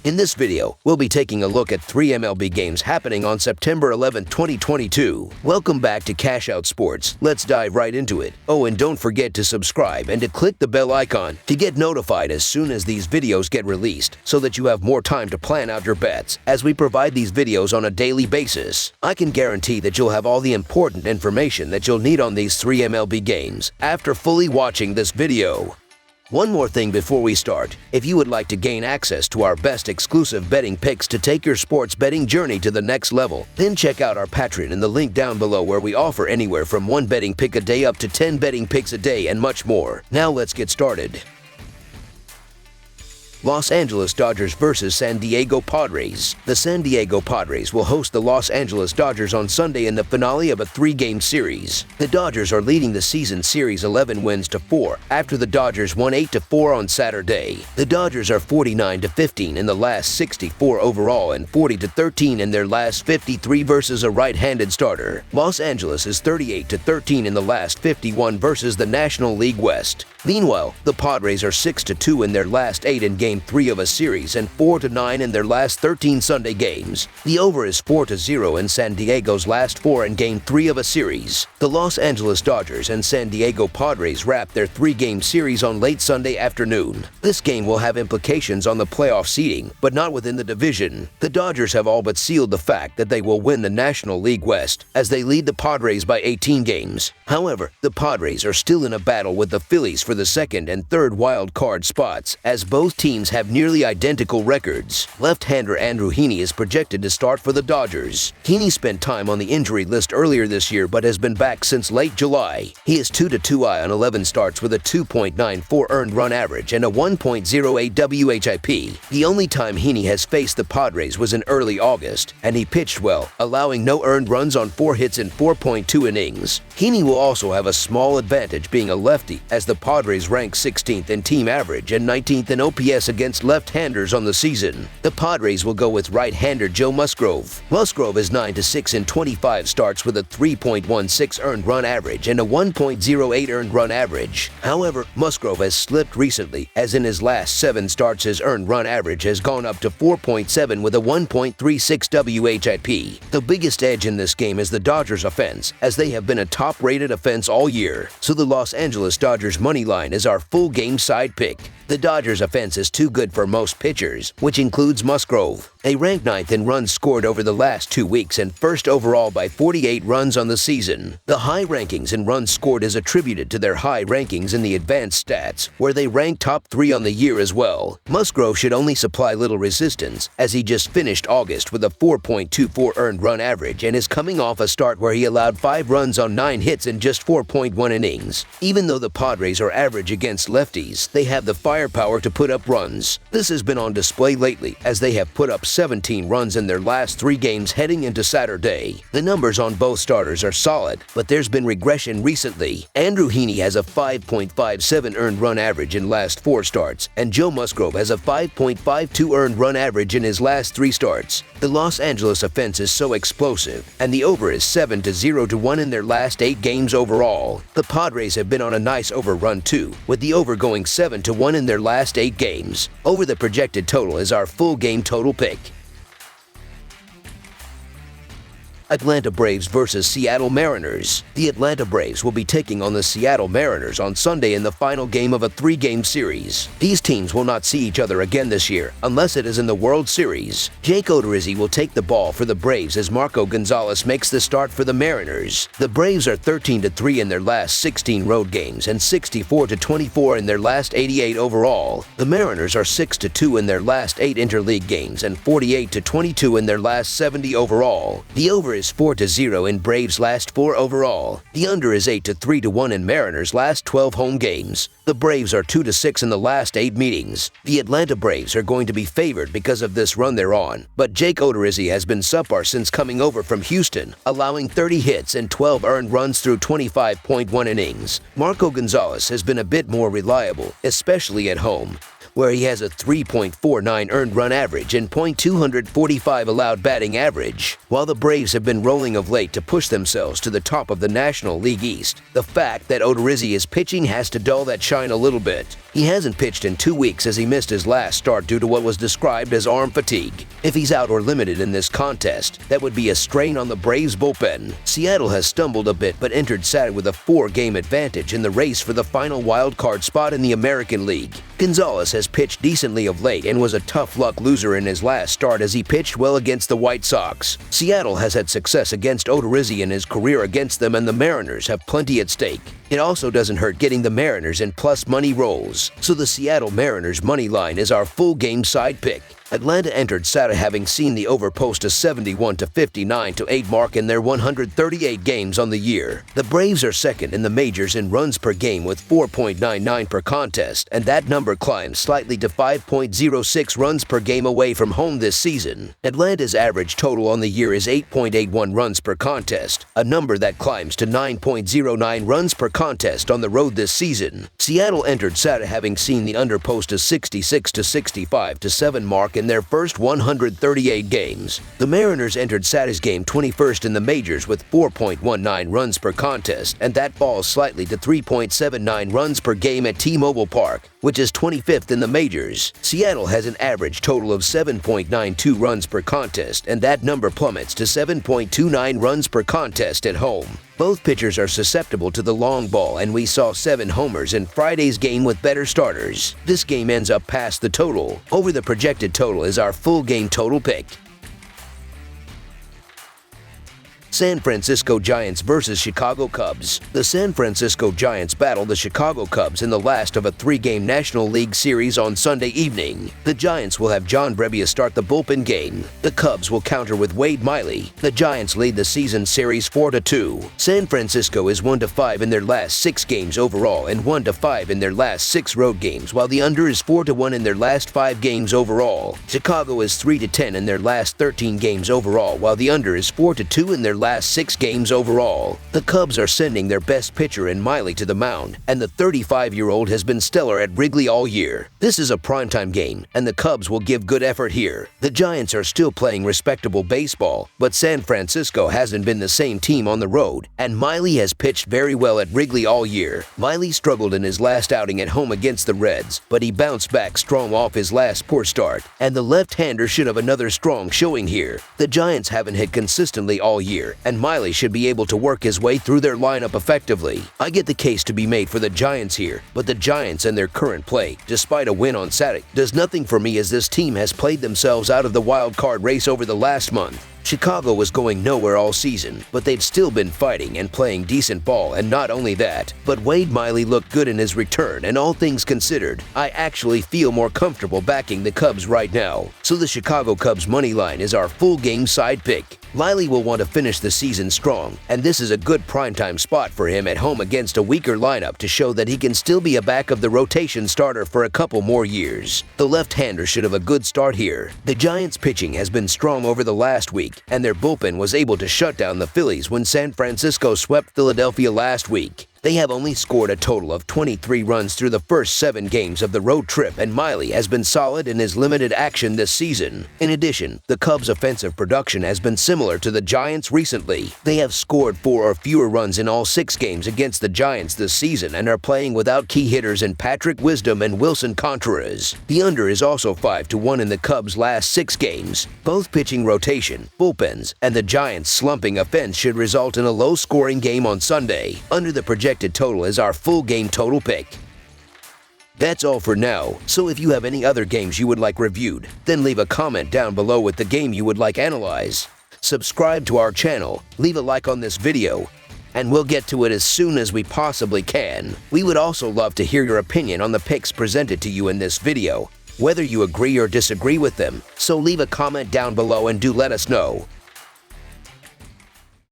In this video, we'll be taking a look at 3 MLB games happening on September 11, 2022. Welcome back to Cash Out Sports. Let's dive right into it. Oh, and don't forget to subscribe and to click the bell icon to get notified as soon as these videos get released so that you have more time to plan out your bets as we provide these videos on a daily basis. I can guarantee that you'll have all the important information that you'll need on these 3 MLB games after fully watching this video. One more thing before we start. If you would like to gain access to our best exclusive betting picks to take your sports betting journey to the next level, then check out our Patreon in the link down below where we offer anywhere from 1 betting pick a day up to 10 betting picks a day and much more. Now let's get started. Los Angeles Dodgers vs. San Diego Padres. The San Diego Padres will host the Los Angeles Dodgers on Sunday in the finale of a 3-game series. The Dodgers are leading the season series 11 wins to 4 after the Dodgers won 8-4 on Saturday. The Dodgers are 49-15 in the last 64 overall and 40-13 in their last 53 versus a right-handed starter. Los Angeles is 38-13 in the last 51 versus the National League West. Meanwhile, the Padres are 6-2 in their last 8 in Game 3 of a series and 4-9 in their last 13 Sunday games. The over is 4-0 in San Diego's last 4 in Game 3 of a series. The Los Angeles Dodgers and San Diego Padres wrap their 3-game series on late Sunday afternoon. This game will have implications on the playoff seeding, but not within the division. The Dodgers have all but sealed the fact that they will win the National League West as they lead the Padres by 18 games. However, the Padres are still in a battle with the Phillies for the second and third wild card spots, as both teams have nearly identical records. Left-hander Andrew Heaney is projected to start for the Dodgers. Heaney spent time on the injury list earlier this year but has been back since late July. He is 2-2 on 11 starts with a 2.94 earned run average and a 1.08 WHIP. The only time Heaney has faced the Padres was in early August, and he pitched well, allowing no earned runs on 4 hits in 4.2 innings. Heaney will also have a small advantage being a lefty, as the Padres rank 16th in team average and 19th in OPS against left-handers on the season. The Padres will go with right-hander Joe Musgrove. Musgrove is 9-6 in 25 starts with a 3.16 earned run average and a 1.08 earned run average. However, Musgrove has slipped recently, as in his last 7 starts his earned run average has gone up to 4.7 with a 1.36 WHIP. The biggest edge in this game is the Dodgers offense, as they have been a top-rated offense all year, so the Los Angeles Dodgers money line is our full game side pick. The Dodgers offense is too good for most pitchers, which includes Musgrove. They rank 9th in runs scored over the last 2 weeks and first overall by 48 runs on the season. The high rankings in runs scored is attributed to their high rankings in the advanced stats, where they rank top 3 on the year as well. Musgrove should only supply little resistance, as he just finished August with a 4.24 earned run average and is coming off a start where he allowed 5 runs on 9 hits in just 4.1 innings. Even though the Padres are average against lefties, they have the firepower to put up runs. This has been on display lately, as they have put up 17 runs in their last 3 games heading into Saturday. The numbers on both starters are solid, but there's been regression recently. Andrew Heaney has a 5.57 earned run average in last 4 starts, and Joe Musgrove has a 5.52 earned run average in his last 3 starts. The Los Angeles offense is so explosive, and the over is 7-0 in their last 8 games overall. The Padres have been on a nice overrun too, with the over going 7-1 in their last 8 games. Over the projected total is our full game total pick. Atlanta Braves vs. Seattle Mariners. The Atlanta Braves will be taking on the Seattle Mariners on Sunday in the final game of a 3-game series. These teams will not see each other again this year, unless it is in the World Series. Jake Odorizzi will take the ball for the Braves as Marco Gonzalez makes the start for the Mariners. The Braves are 13-3 in their last 16 road games and 64-24 in their last 88 overall. The Mariners are 6-2 in their last 8 interleague games and 48-22 in their last 70 overall. The over is 4-0 in Braves' last 4 overall. The under is 8-3 in Mariners' last 12 home games. The Braves are 2-6 in the last 8 meetings. The Atlanta Braves are going to be favored because of this run they're on, but Jake Odorizzi has been subpar since coming over from Houston, allowing 30 hits and 12 earned runs through 25.1 innings. Marco Gonzalez has been a bit more reliable, especially at home. where he has a 3.49 earned run average and .245 allowed batting average. While the Braves have been rolling of late to push themselves to the top of the National League East, the fact that Odorizzi is pitching has to dull that shine a little bit. He hasn't pitched in 2 weeks as he missed his last start due to what was described as arm fatigue. If he's out or limited in this contest, that would be a strain on the Braves bullpen. Seattle has stumbled a bit but entered Saturday with a 4-game advantage in the race for the final wild card spot in the American League. Gonzalez has pitched decently of late and was a tough luck loser in his last start as he pitched well against the White Sox. Seattle has had success against Odorizzi in his career against them, and the Mariners have plenty at stake. It also doesn't hurt getting the Mariners in plus money rolls, so the Seattle Mariners money line is our full game side pick. Atlanta entered Saturday having seen the over post a 71-59-8 mark in their 138 games on the year. The Braves are second in the majors in runs per game with 4.99 per contest, and that number climbs slightly to 5.06 runs per game away from home this season. Atlanta's average total on the year is 8.81 runs per contest, a number that climbs to 9.09 runs per contest on the road this season. Seattle entered Saturday having seen the under post a 66-65-7 mark in their first 138 games. The Mariners entered Saturday's game 21st in the majors with 4.19 runs per contest, and that falls slightly to 3.79 runs per game at T-Mobile Park, which is 25th in the majors. Seattle has an average total of 7.92 runs per contest, and that number plummets to 7.29 runs per contest at home. Both pitchers are susceptible to the long ball, and we saw 7 homers in Friday's game with better starters. This game ends up past the total. Over the projected total is our full game total pick. San Francisco Giants versus Chicago Cubs. The San Francisco Giants battle the Chicago Cubs in the last of a 3-game National League series on Sunday evening. The Giants will have John Brebbia start the bullpen game. The Cubs will counter with Wade Miley. The Giants lead the season series 4-2. San Francisco is 1-5 in their last 6 games overall and 1-5 in their last 6 road games, while the under is 4-1 in their last 5 games overall. Chicago is 3-10 in their last 13 games overall, while the under is 4-2 in their last 6 games overall. The Cubs are sending their best pitcher in Miley to the mound, and the 35-year-old has been stellar at Wrigley all year. This is a primetime game, and the Cubs will give good effort here. The Giants are still playing respectable baseball, but San Francisco hasn't been the same team on the road, and Miley has pitched very well at Wrigley all year. Miley struggled in his last outing at home against the Reds, but he bounced back strong off his last poor start, and the left-hander should have another strong showing here. The Giants haven't hit consistently all year, and Miley should be able to work his way through their lineup effectively. I get the case to be made for the Giants here, but the Giants and their current play, despite a win on Saturday, does nothing for me as this team has played themselves out of the wild card race over the last month. Chicago was going nowhere all season, but they've still been fighting and playing decent ball, and not only that, but Wade Miley looked good in his return, and all things considered, I actually feel more comfortable backing the Cubs right now. So the Chicago Cubs money line is our full game side pick. Miley will want to finish the season strong, and this is a good primetime spot for him at home against a weaker lineup to show that he can still be a back of the rotation starter for a couple more years. The left-hander should have a good start here. The Giants' pitching has been strong over the last week, and their bullpen was able to shut down the Phillies when San Francisco swept Philadelphia last week. They have only scored a total of 23 runs through the first 7 games of the road trip, and Miley has been solid in his limited action this season. In addition, the Cubs' offensive production has been similar to the Giants recently. They have scored 4 or fewer runs in all 6 games against the Giants this season and are playing without key hitters in Patrick Wisdom and Wilson Contreras. The under is also 5-1 in the Cubs' last 6 games. Both pitching rotation, bullpens, and the Giants' slumping offense should result in a low-scoring game on Sunday. Under the projected total is our full game total pick. That's all for now, so if you have any other games you would like reviewed, then leave a comment down below with the game you would like analyzed. Subscribe to our channel, leave a like on this video, and we'll get to it as soon as we possibly can. We would also love to hear your opinion on the picks presented to you in this video, whether you agree or disagree with them, so leave a comment down below and do let us know.